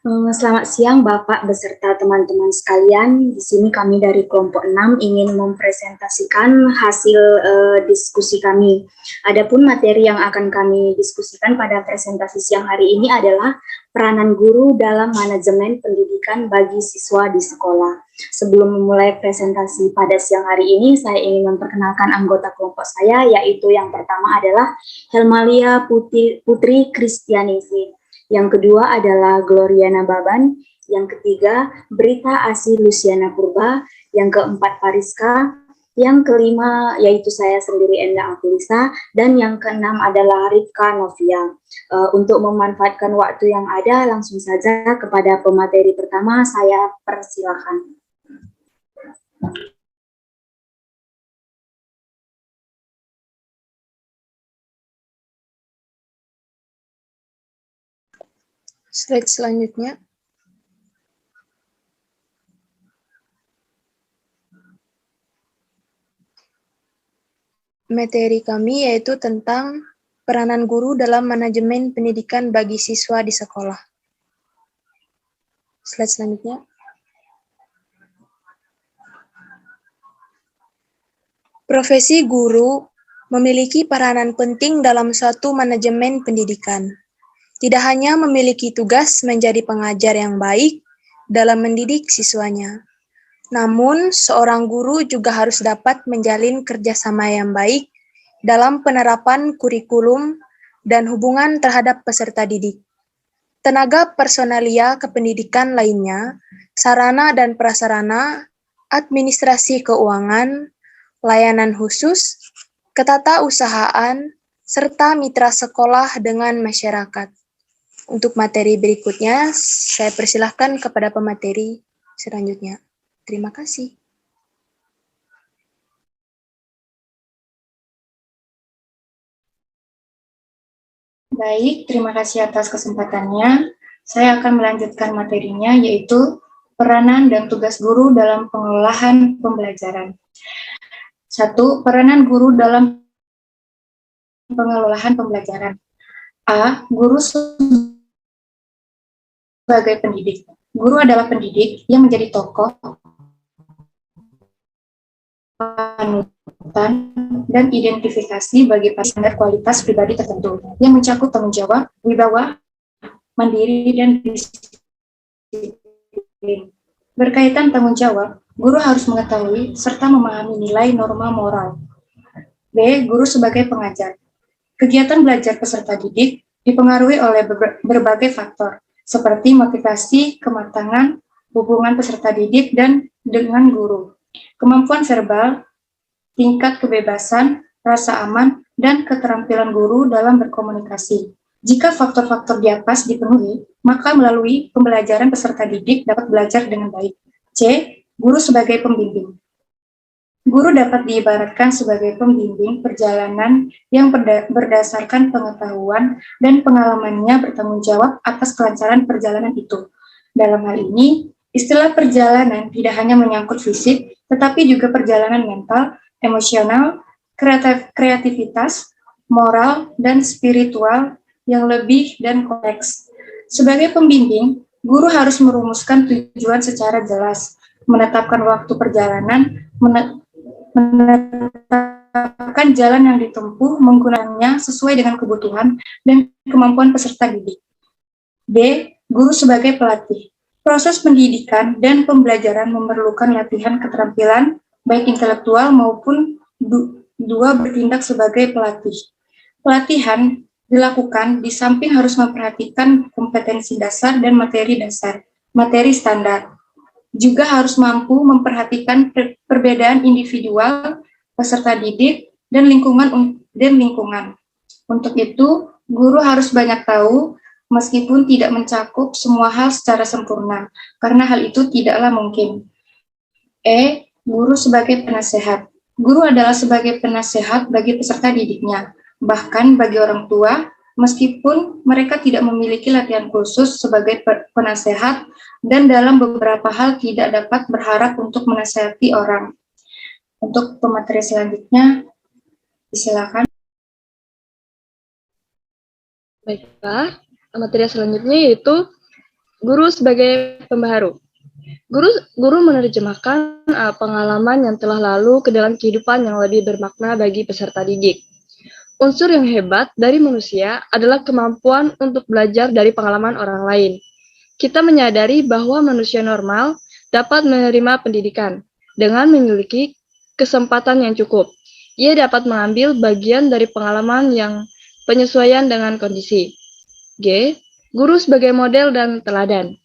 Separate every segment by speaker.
Speaker 1: Selamat siang Bapak beserta teman-teman sekalian. Di sini kami dari kelompok 6 ingin mempresentasikan hasil diskusi kami. Adapun materi yang akan kami diskusikan pada presentasi siang hari ini adalah peranan guru dalam manajemen pendidikan bagi siswa di sekolah. Sebelum memulai presentasi pada siang hari ini, saya ingin memperkenalkan anggota kelompok saya, yaitu yang pertama adalah Helmalia Putri Kristianisi. Yang kedua adalah Gloriana Baban, yang ketiga Brita Asih Luciana Purba, yang keempat Pariska, yang kelima yaitu saya sendiri Enda Afulisa, dan yang keenam adalah Rifka Novia. Untuk memanfaatkan waktu yang ada, langsung saja kepada pemateri pertama, saya persilakan.
Speaker 2: Slide selanjutnya. Materi kami yaitu tentang peranan guru dalam manajemen pendidikan bagi siswa di sekolah. Slide selanjutnya. Profesi guru memiliki peranan penting dalam suatu manajemen pendidikan. Tidak hanya memiliki tugas menjadi pengajar yang baik dalam mendidik siswanya, namun seorang guru juga harus dapat menjalin kerjasama yang baik dalam penerapan kurikulum dan hubungan terhadap peserta didik. Tenaga personalia kependidikan lainnya, sarana dan prasarana, administrasi keuangan, layanan khusus, ketatausahaan, serta mitra sekolah dengan masyarakat. Untuk materi berikutnya, saya persilahkan kepada pemateri selanjutnya. Terima kasih.
Speaker 3: Baik, terima kasih atas kesempatannya. Saya akan melanjutkan materinya, yaitu peranan dan tugas guru dalam pengelolaan pembelajaran. 1. Peranan guru dalam pengelolaan pembelajaran. A. Guru sebagai pendidik. Guru adalah pendidik yang menjadi tokoh panutan dan identifikasi bagi standar kualitas pribadi tertentu yang mencakup tanggung jawab, wibawa, mandiri, dan disiplin. Berkaitan tanggung jawab, guru harus mengetahui serta memahami nilai norma moral. B. Guru sebagai pengajar. Kegiatan belajar peserta didik dipengaruhi oleh berbagai faktor, seperti motivasi, kematangan, hubungan peserta didik dan dengan guru, kemampuan verbal, tingkat kebebasan, rasa aman, dan keterampilan guru dalam berkomunikasi. Jika faktor-faktor di atas dipenuhi, maka melalui pembelajaran peserta didik dapat belajar dengan baik. C. Guru sebagai pembimbing. Guru dapat diibaratkan sebagai pembimbing perjalanan yang berdasarkan pengetahuan dan pengalamannya bertanggung jawab atas kelancaran perjalanan itu. Dalam hal ini, istilah perjalanan tidak hanya menyangkut fisik, tetapi juga perjalanan mental, emosional, kreativitas, moral, dan spiritual yang lebih dan kompleks. Sebagai pembimbing, guru harus merumuskan tujuan secara jelas, menetapkan waktu perjalanan, menetapkan jalan yang ditempuh, menggunakannya sesuai dengan kebutuhan dan kemampuan peserta didik. B. Guru sebagai pelatih. Proses pendidikan dan pembelajaran memerlukan latihan keterampilan, baik intelektual maupun dua bertindak sebagai pelatih. Pelatihan dilakukan di samping harus memperhatikan kompetensi dasar dan materi standar. Juga harus mampu memperhatikan perbedaan individual, peserta didik, dan lingkungan. Untuk itu, guru harus banyak tahu, meskipun tidak mencakup semua hal secara sempurna, karena hal itu tidaklah mungkin. E. Guru sebagai penasehat. Guru adalah sebagai penasehat bagi peserta didiknya, bahkan bagi orang tua, meskipun mereka tidak memiliki latihan khusus sebagai penasehat dan dalam beberapa hal tidak dapat berharap untuk menasehati orang. Untuk pemateri selanjutnya, silakan.
Speaker 2: Baiklah, materi selanjutnya yaitu
Speaker 4: Guru sebagai pembaharu. Guru menerjemahkan pengalaman yang telah lalu ke dalam kehidupan yang lebih bermakna bagi peserta didik. Unsur yang hebat dari manusia adalah kemampuan untuk belajar dari pengalaman orang lain. Kita menyadari bahwa manusia normal dapat menerima pendidikan dengan memiliki kesempatan yang cukup. Ia dapat mengambil bagian dari pengalaman yang penyesuaian dengan kondisi. G. Guru sebagai model dan teladan.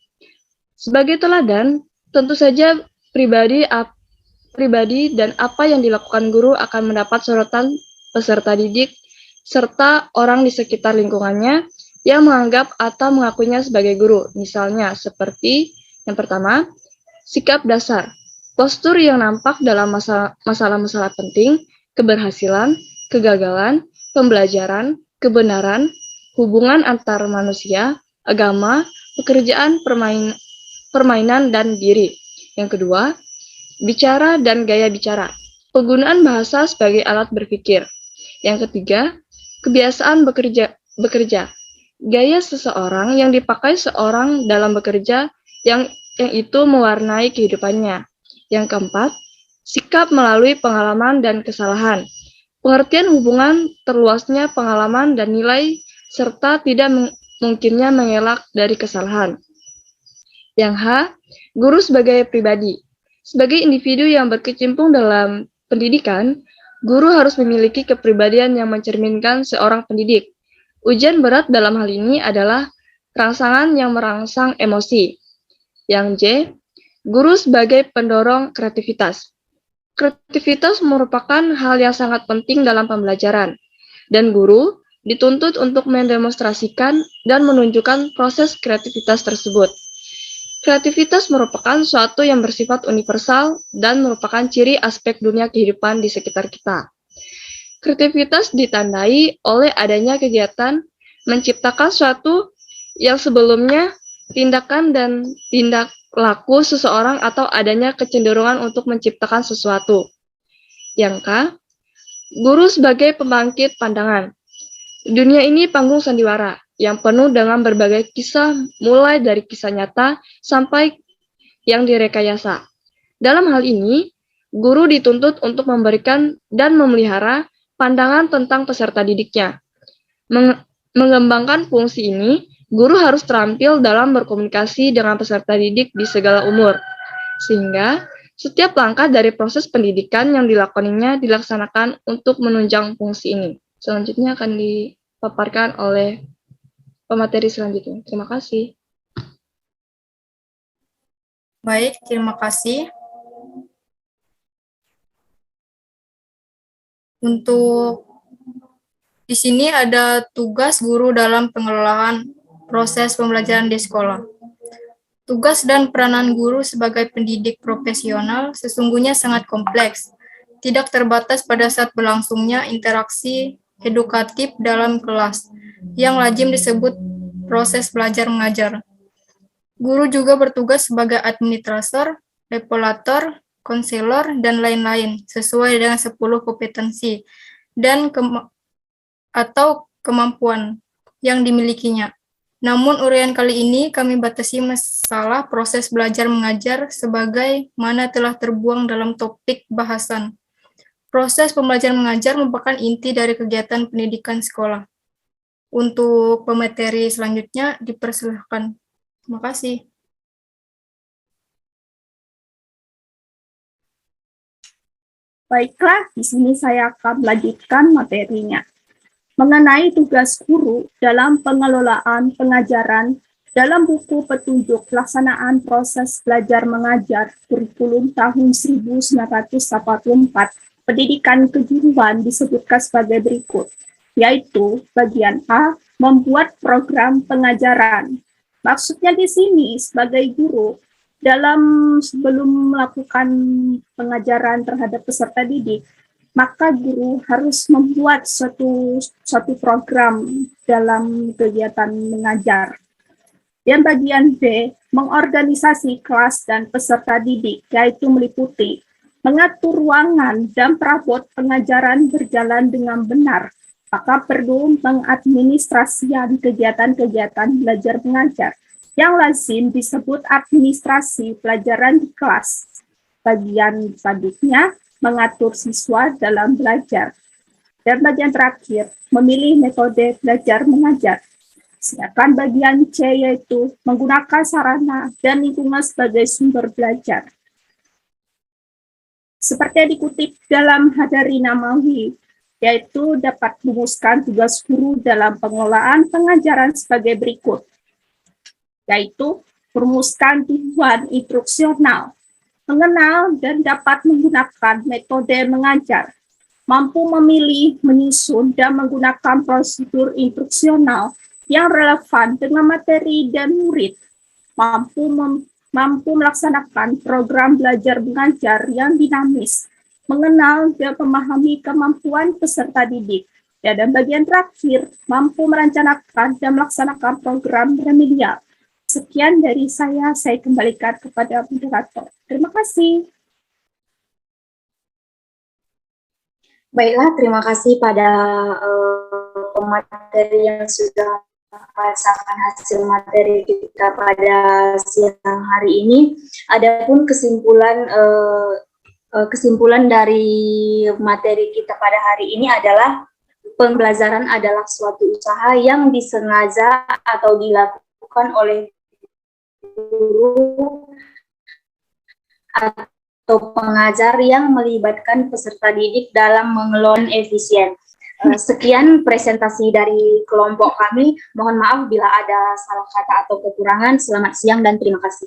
Speaker 4: Sebagai teladan, tentu saja pribadi dan apa yang dilakukan guru akan mendapat sorotan peserta didik serta orang di sekitar lingkungannya yang menganggap atau mengakuinya sebagai guru. Misalnya seperti yang pertama, sikap dasar, postur yang nampak dalam masalah-masalah penting, keberhasilan, kegagalan, pembelajaran, kebenaran, hubungan antar manusia, agama, pekerjaan, permainan, dan diri. Yang kedua, bicara dan gaya bicara, penggunaan bahasa sebagai alat berpikir. Yang ketiga, kebiasaan bekerja. Gaya seseorang yang dipakai seorang dalam bekerja yang itu mewarnai kehidupannya. Yang keempat, sikap melalui pengalaman dan kesalahan. Pengertian hubungan terluasnya pengalaman dan nilai serta tidak mungkinnya mengelak dari kesalahan. Yang H, guru sebagai pribadi. Sebagai individu yang berkecimpung dalam pendidikan, guru harus memiliki kepribadian yang mencerminkan seorang pendidik. Ujian berat dalam hal ini adalah rangsangan yang merangsang emosi. Yang J, guru sebagai pendorong kreativitas. Kreativitas merupakan hal yang sangat penting dalam pembelajaran, dan guru dituntut untuk mendemonstrasikan dan menunjukkan proses kreativitas tersebut. Kreativitas merupakan suatu yang bersifat universal dan merupakan ciri aspek dunia kehidupan di sekitar kita. Kreativitas ditandai oleh adanya kegiatan menciptakan suatu yang sebelumnya tindakan dan tindak laku seseorang atau adanya kecenderungan untuk menciptakan sesuatu. Yang K, guru sebagai pembangkit pandangan. Dunia ini panggung sandiwara yang penuh dengan berbagai kisah, mulai dari kisah nyata sampai yang direkayasa. Dalam hal ini, guru dituntut untuk memberikan dan memelihara pandangan tentang peserta didiknya. Mengembangkan fungsi ini, guru harus terampil dalam berkomunikasi dengan peserta didik di segala umur, sehingga setiap langkah dari proses pendidikan yang dilakoninya dilaksanakan untuk menunjang fungsi ini. Selanjutnya akan dipaparkan oleh pemateri selanjutnya. Terima kasih.
Speaker 5: Baik, terima kasih. Untuk di sini ada tugas guru dalam pengelolaan proses pembelajaran di sekolah. Tugas dan peranan guru sebagai pendidik profesional sesungguhnya sangat kompleks, tidak terbatas pada saat berlangsungnya interaksi edukatif dalam kelas, yang lazim disebut proses belajar mengajar. Guru juga bertugas sebagai administrator, evaluator, konselor, dan lain-lain, sesuai dengan 10 kompetensi dan atau kemampuan yang dimilikinya. Namun uraian kali ini kami batasi masalah proses belajar mengajar sebagai mana telah terbuang dalam topik bahasan. Proses pembelajaran mengajar merupakan inti dari kegiatan pendidikan sekolah. Untuk pemateri selanjutnya dipersilahkan. Terima kasih.
Speaker 6: Baiklah, di sini saya akan melanjutkan materinya. Mengenai tugas guru dalam pengelolaan pengajaran dalam buku petunjuk pelaksanaan proses belajar mengajar kurikulum tahun 1984, pendidikan kejuruan disebutkan sebagai berikut, yaitu bagian A, membuat program pengajaran. Maksudnya di sini sebagai guru, sebelum melakukan pengajaran terhadap peserta didik, maka guru harus membuat suatu program dalam kegiatan mengajar. Dan bagian B, mengorganisasi kelas dan peserta didik, yaitu meliputi mengatur ruangan dan perabot pengajaran berjalan dengan benar, maka perlu mengadministrasikan kegiatan-kegiatan belajar mengajar. yang lazim disebut administrasi pelajaran di kelas. Bagian selanjutnya mengatur siswa dalam belajar. Dan bagian terakhir, memilih metode belajar mengajar. Sedangkan bagian C yaitu menggunakan sarana dan lingkungan sebagai sumber belajar. Seperti yang dikutip dalam Hadari Namawi, yaitu dapat merumuskan tugas guru dalam pengelolaan pengajaran sebagai berikut, yaitu merumuskan tujuan instruksional, mengenal dan dapat menggunakan metode mengajar, mampu memilih, menyusun, dan menggunakan prosedur instruksional yang relevan dengan materi dan murid, mampu melaksanakan program belajar mengajar yang dinamis, mengenal dan memahami kemampuan peserta didik, dan bagian terakhir, mampu merencanakan dan melaksanakan program remedial. Sekian dari saya kembalikan kepada moderator. Terima kasih.
Speaker 1: Baiklah, terima kasih pada pemateri yang sudah merasakan hasil materi kita pada siang hari ini. Adapun kesimpulan dari materi kita pada hari ini adalah pembelajaran adalah suatu usaha yang disengaja atau dilakukan oleh guru atau pengajar yang melibatkan peserta didik dalam mengelola efisien. Sekian presentasi dari kelompok kami. Mohon maaf bila ada salah kata atau kekurangan. Selamat siang dan terima kasih.